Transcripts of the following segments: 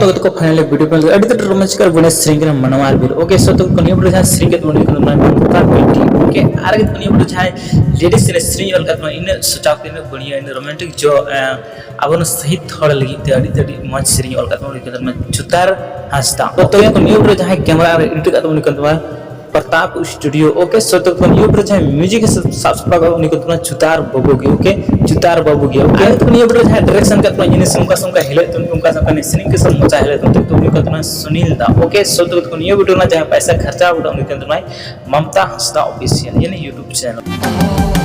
तो को finally video पे अड़ी तो रोमांच कर बने श्रृंग रे मनवार बिल ओके सो तो कोनी बड़ जा श्रृंग के बने को ममता बेटी ओके आर के कोनी बड़ जा लेडीज ने श्रृंग वाल का इन सचाव के बढ़िया इन रोमांटिक जो अवन सही थोड़ लगी ते अड़ी मंच श्रृंग वाल का में चुतार हंसता तो ये कोनी बड़ जा कैमरा एडिट का बने को प्रताप स्टूडियो ओके सो तो कोनी बड़ जा म्यूजिक सब्सक्राइब का बने को चुतार बाबूगी ओके चुतार बाबूगी ओके तो कोनी बड़ जा डायरेक्शन का इन सुमका हिले तो उनका सब ने श्रृंग के सब मचा हिले तो उनका सुनील दा ओके सो तो कोनी वीडियो ना जहां पैसा खर्चा उड़ा उनके ममता हंसदा ऑफिशियल यानी यूट्यूब चैनल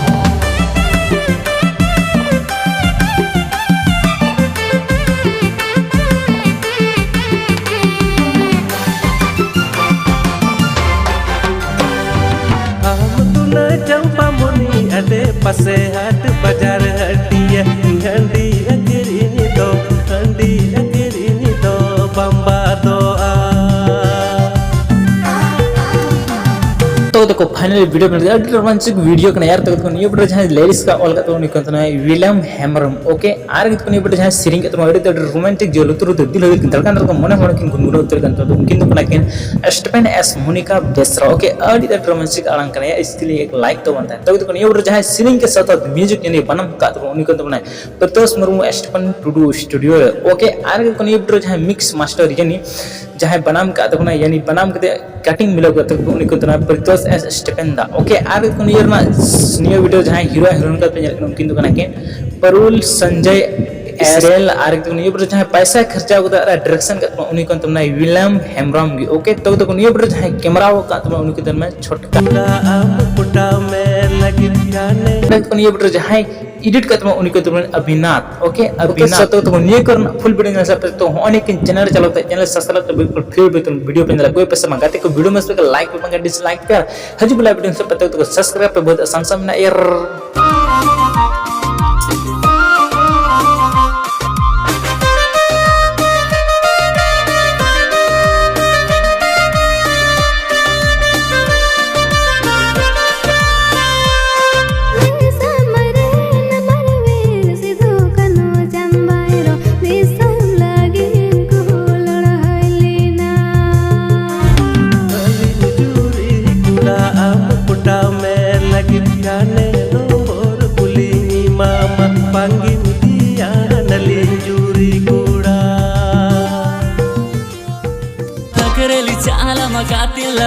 चंपा मुनि अडे पसे हाट बाजार हटिया हंडी अगिरिनी दो बम्बा दो तो देखो फाइनली वीडियो में अड़ी रोमांचक वीडियो कने यार तो ये बड़ जहां लेडीज का ऑल का तो नहीं कहते हैं विलियम हेमरम ओके आर के ये बड़ जहां सिरिंग के तो अड़ी तो रोमांटिक जो लुतुरु दिल हो धड़कन को मने मने किन गुनगुन उतर गन तो उनकिन तो कने Stephen S Monica Besra okay अड़ी तो रोमांटिक आलंग करे इसके लिए एक लाइक तो बनता है तो ये बड़ जहां सिरिंग के साथ म्यूजिक यानी बनम का तो उनकिन तो Pratosh Murmu Stephen Tudu studio okay आर के ये बड़ जहां मिक्स मास्टर यानी जहां बनाम का तो यानी बनाम के कटिंग मिलो तो उनको तो प्रतोष एस स्टेफन दा ओके आर को नियर वीडियो जहां हीरो हीरोइन का पे उनकिन तो के परुल संजय इसराइल आर को नियर जहां पैसा खर्चा को डायरेक्शन का उनको तो विलियम हेमरम की ओके तो नियर जहां कैमरा का तो उनको तो छोटा पुटा में लगी गाने को नियर जहां एडिट करते हैं उनको तो अभिनाथ ओके अभिनाथ तो ये करना फुल वीडियो सब तो होने के चैनल चलाते चैनल सब्सक्राइब तो बिल्कुल फ्री भी तुम वीडियो पे कोई पैसा मंगाते को वीडियो में से लाइक पे मंगा डिसलाइक कर हजू बुला वीडियो से पता तो सब्सक्राइब पे बहुत आसान सा ना यार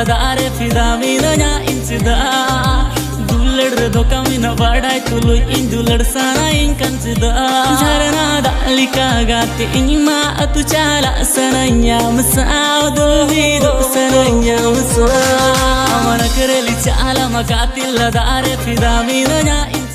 Daare fida mina nya insida dulad do kamina badai tulu indulad sana in kansida jarana dalika gati inma atu chala sananya masaudu vido sananya masa amana kareli chala makati la daare fida mina nya